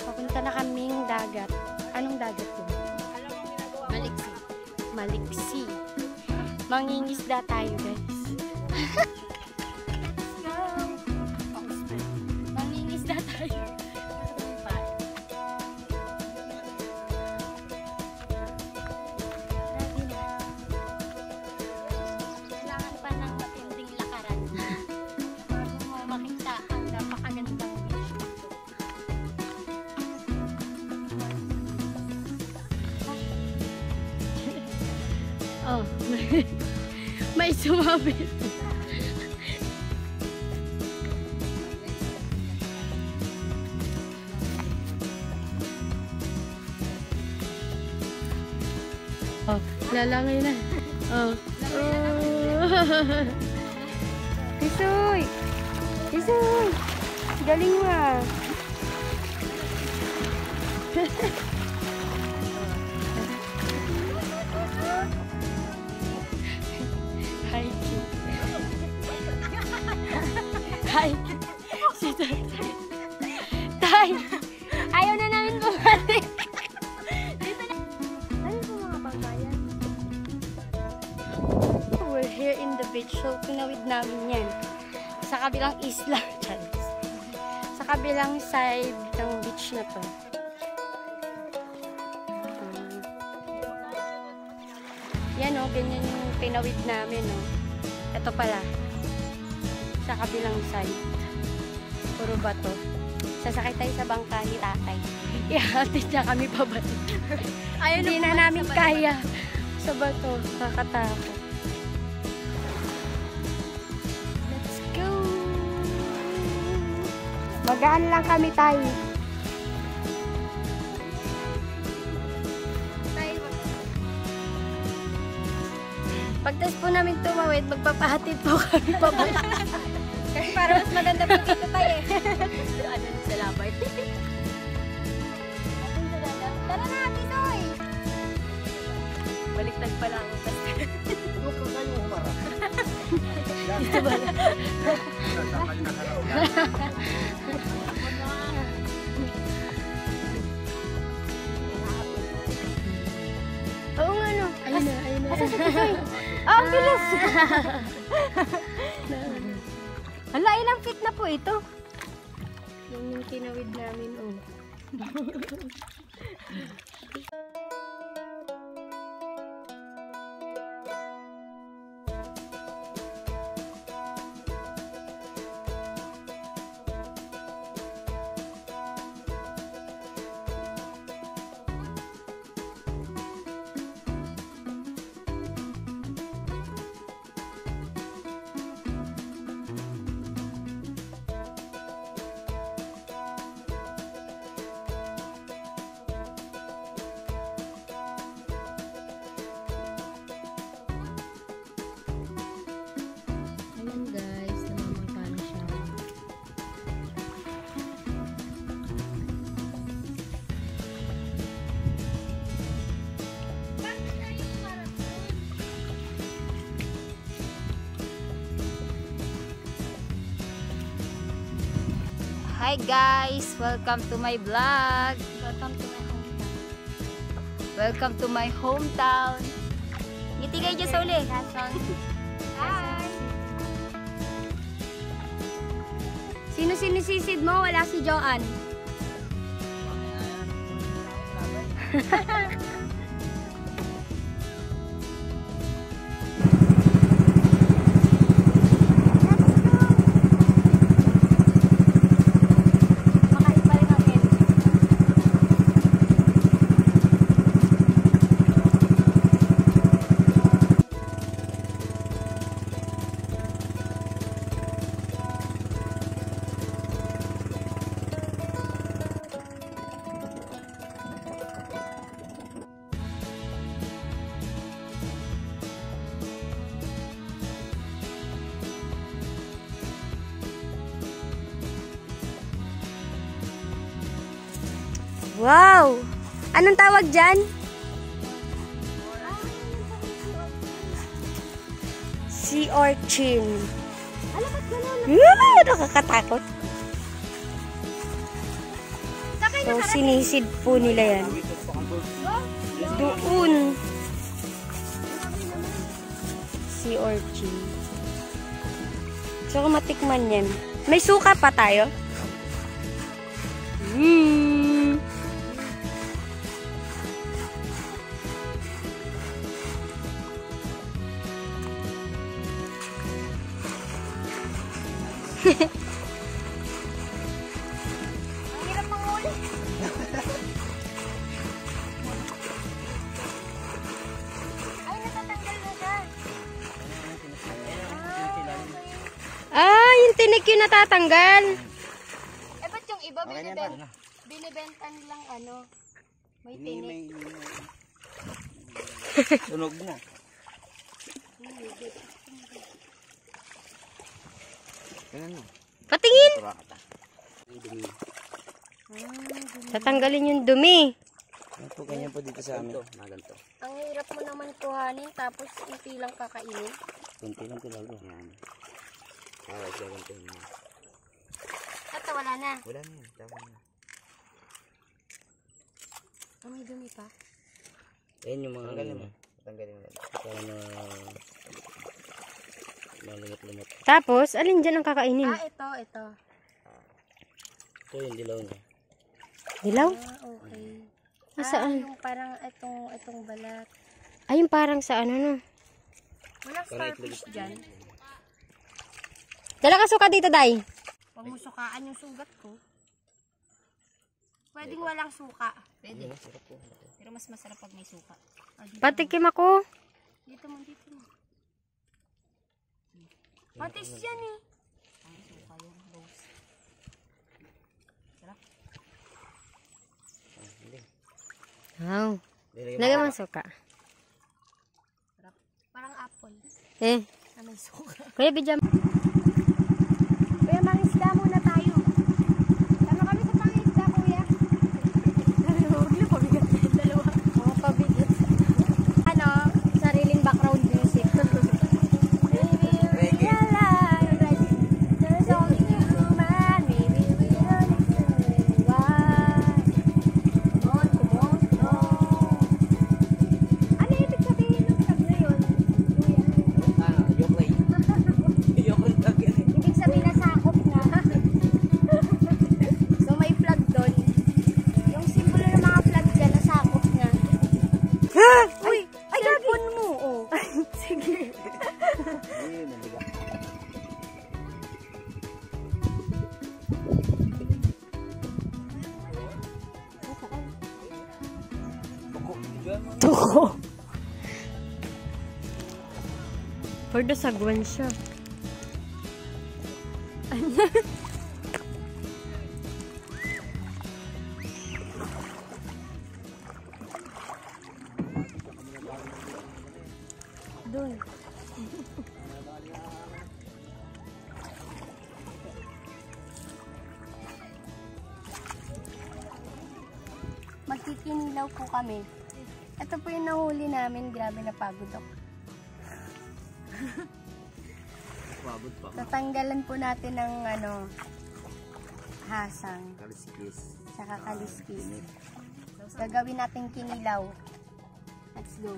Papunta na kaming dagat. Anong dagat yun? Maliksi. Maliksi. Mangingisda tayo, guys. Mangingisda tayo. Kailangan pa ng matinding lakaran bago mo makita ang napakagandang beach. Oh, may sumabit. Oh, lalangay na. Oh. Tisoy! Tisoy! Galing mo ah. Hi. Hi. Si Tatay. Tay! Ayaw na namin bumalik. Dito na. Ano po mga pangbayan? We're here in the beach. So, pinawid namin yan. Sa kabilang isla. Sa kabilang side ng beach na to. Yan o, ganyan yung pinawid namin o. Ito pala. Sa kabilang side. Puro bato. Sasakay tayo sa bangka ni tatay. Ihatid niya kami pabalik. Hindi na namin kaya. Sa bato. Kakatakot. Let's go! Magaan lang kami tayo. Pagtas po namin tumawid, magpapahatid po kami pabalik. Kasi para mas maganda po dito tayo eh. Ano sa labay? Tara na, Tisoy! Baliktad pala ang utas. Huwag ka kayo umarap. Dito ba na? Oo nga no. Ayun na, ayun na. Asa si Tisoy? Ah, ang bilis! Hala, ilang feet na po ito? Yung tinawid namin, oh. Hi guys! Welcome to my vlog! Welcome to my hometown. Ngiti kayo dyan sa uli! Hi! Sino sinisisid mo? Wala si Joanne. Wow! Anong tawag dyan? Sea urchin. Ala, ba't gano'n? Nakakatakot. Sakay na So, sinisid po nila yan. Doon. Sea urchin. So, kung matikman yan. May suka pa tayo? Ang hirap manghuli. Ay, natatanggal na ka. Ah, yung tinik yung natatanggal. Eh, ba't yung iba binibenta nilang ano? May tinik. Tunog na. Ganyan mo. Patingin. Turakata. Tatanggalin yung dumi. Ano po, ganyan po dito sa amin. Ganito. Ang hirap mo naman kuhanin, tapos hindi lang kakainin. Kunti lang tilago. Yan. Siya ganito yun. At wala na. Wala na yan. Tama na. Oh, may dumi pa. Ayan yung mga ano. Tanggalin mo. Para na malumot-lumot. Tapos, alin dyan ang kakainin? Ah, ito. Ito yung dilaw niya. Dilaw? Ah, okay. Saan? Yung parang itong balat. Ay, yung parang sa ano, no? Walang starfish dyan. Dala ka suka dito, Day. Huwag mo sukaan yung sugat ko. Pwedeng walang suka. Pwede. Pero mas masarap pag may suka. Patikim ako. Dito mo. Patis yan eh. Ang suka yung rose. Sarap. Wow. Lagyan mo ang suka. Parang apple. Na may suka. Kuya, bidyan. Kuya, mangisda muna tayo. Tama kami sa pangisda, kuya. Huwag na pabigat. Dalawa. Mga pabigat. Ano, sariling background music. Maybe we realize there's only human. Maybe we don't explain why. Come on. Ano ibig sabihin ng tag na yun, kuya? Yoklay. Yoklay tag yan eh. Ibig sabihin na sakop na. So may flag doon. Yung simbolo ng mga flag dyan, nasakop na. Uy! Ay, cellphone mo. Oh. Sige. Ayun, naliga. Tuko. For the sagwan siya. Doon. Magkikinilaw po kami. Ito po yung nahuli namin. Grabe na pagod ako. Pabot pa. Tatanggalan po natin ng hasang. Kalisikis. Saka kaliskis. Gagawin natin kinilaw. Let's go.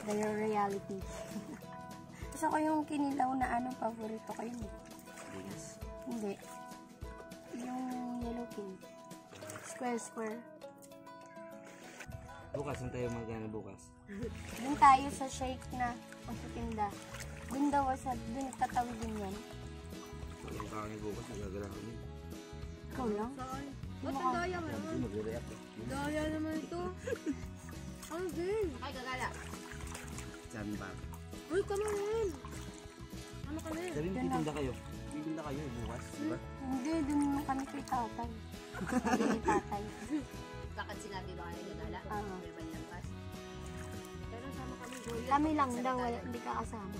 The reality. Gusto ko yung kinilaw na paborito ko yun. Hindi. Yung yellow king. Square. Bukas, saan tayo magana bukas? Doon tayo sa shake na pagtitinda. Doon daw doon nagtatawid din yan. Walang kami bukas, nagagala kami. Ikaw lang? Ba't ang daya mo naman? Hindi magre-react eh. Daya naman ito. Ang din. Ay, gagala. Saan ba? Uy, come on. Ano kami? Sabi mo, titinda kayo. Titinda kayo bukas, di ba? Hindi, doon naman kami kay tatay. Sabi ni tatay. Bakit sinabi ba kayo gagala? Oo. May banlampas. Pero sama kami. Kami lang daw, hindi ka kasama.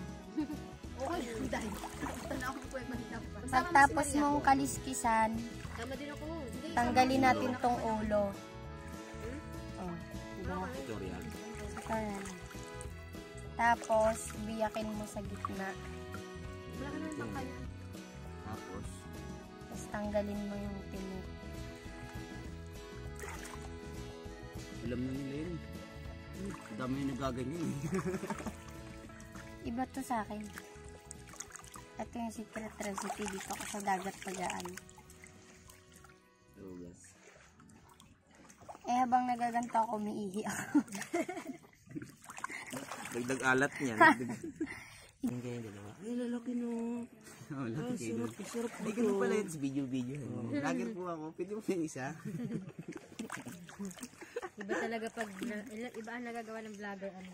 Okay, dahil. Tanaw ko yung banlampas. Pagtapos mong kaliskisan, Sama din ako. Hindi, tanggalin natin tong ulo. Oh, diba? Tutorial. Ayan. Tapos, biyakin mo sa gitna. Wala ka naman makaya. Tapos, Tapos, tanggalin mo yung tinik. alam na nila yun. Ang dami yung nagaganyan eh. Iba to sa akin. Ito yung secret recipe dito ako sa dagat pagaan. Lugas. Eh, habang nagaganto ako, umiihi ako. Dagdag alat niya. Yung ganyan dalawa. Ay, lalaki no. Oh, laki kayo. Sarap dito. Hindi ko pala yun sa video-video. Lager po ako. Pwede mo yung isa. Iba talaga pag, iba ang nagagawa ng vlogger. Ano?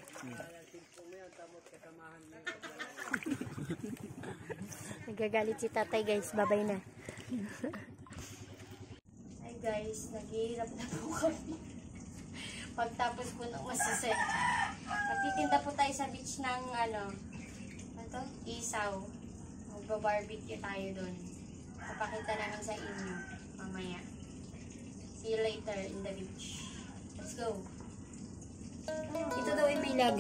Nagagalit si tatay guys. Babay na. Hi guys, naghihirap na po kami. Pagtapos po ng masasay. Magtitinda po tayo sa beach ng ano to? Isaw. Magba-barbecue tayo doon. Papakita namin sa inyo mamaya. See you later in the beach. Let's go. Ito daw ay may lag.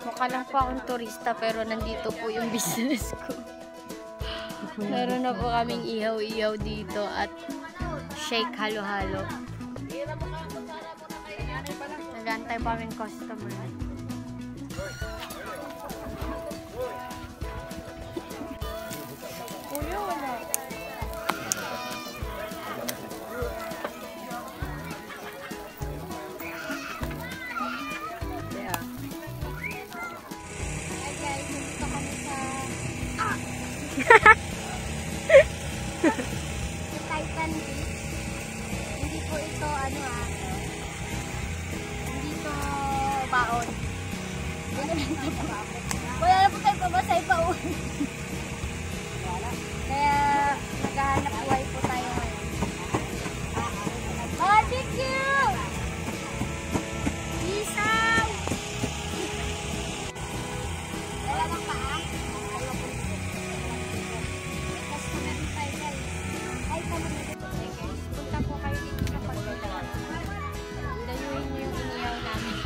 Mukha lang po akong turista pero nandito po yung business ko. Meron na po kaming ihaw-ihaw dito at shake halo-halo. Nagantay pa kaming customer. Kuya, wala. Hi guys, nandito kami sa Titan Beach. Hindi po ito ano hindi to baon. Wala na po tayo pabasay pa uwi. Kaya naghahanap buhay po tayo ngayon. Barbecue! Isaw! Wala bang paa? Tapos kumain tayo guys. Ay, tama na dito tayo guys. Punta po kayo dito sa pagdala. Dayuhin niyo yung iniyaw namin.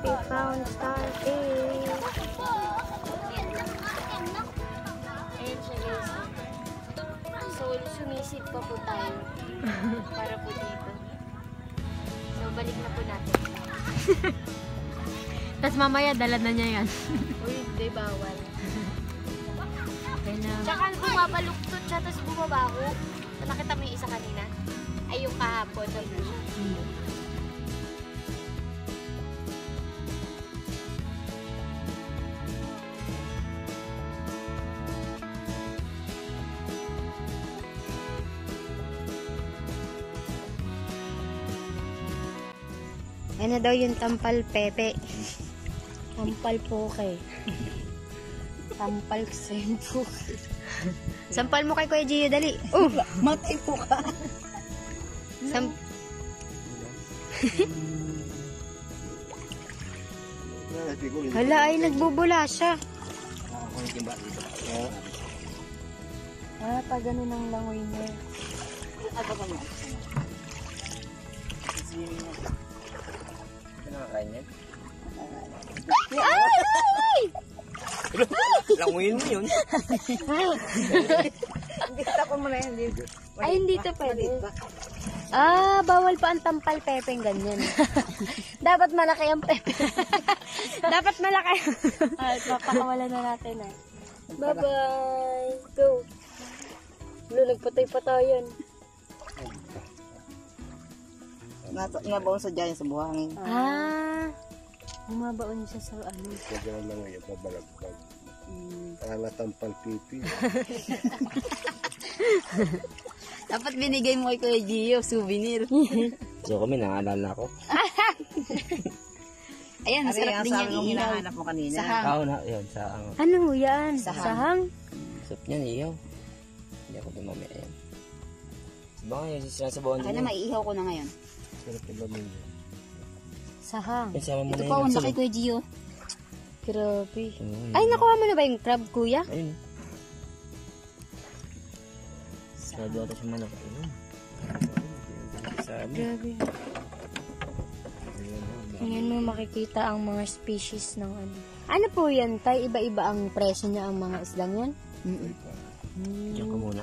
We found starfish. Ayan siya guys. So, sumisid pa po tayo. Para po dito. So, balik na po natin. Tapos mamaya, dala na niya yan. Uy, hindi bawal. Okay na. Tsaka bumabaluktot siya, tapos bumabaho. Nakita mo yung isa kanina? Ay, yung kahapon. Ano daw yung tampal pepe? Tampal poke. Tampal sempo. Sampal mo kay Kuya Gio, dali. Matay po ka. Hala, ay nagbubula siya. Ah, pag ganun ang langoy niya. Ano nakakain yan? Ay! Languyin mo yun. Ay, hindi to pwede. Ah, bawal pa ang tampal pepe ganyan. Dapat malaki ang pepe. Dapat malaki. Ay, papakawalan na natin eh. Bye-bye. Go. Lo, nagpatay-patayan. Nabaon sa dyan sa buhangin. Ah, bumabaon siya sa ano. Kaya lang ngayon, pabalagbag. Natampal pipi. Dapat binigay mo kay Kuya Gio, souvenir. So kami, naalala ko. Ayan, sarap din yan yung iihaw. hinahanap mo kanina. Sahang. Oo na, yun, sa Ano yan? Sahang. Sahang? soup niyan, iyaw. Hindi ako dumamaya yan. Baka yun, sinasabawan Kaya din na yun. maiihaw ko na ngayon. Sarap na naman yun. Sahang. Kasama mo Ito na pa, yun. ang laki Kuya Gio. Grabe. Ayun. Ay, nakuha mo na ba yung crab, kuya? Ayun. Sabi ata siya malaki. Ayun. Sabi. Grabe. Ngayon mo makikita ang mga species ng ano. Ano po yan, tay? Iba-iba ang presyo niya ang mga isdang yan? Mm-mm. Diyan ka muna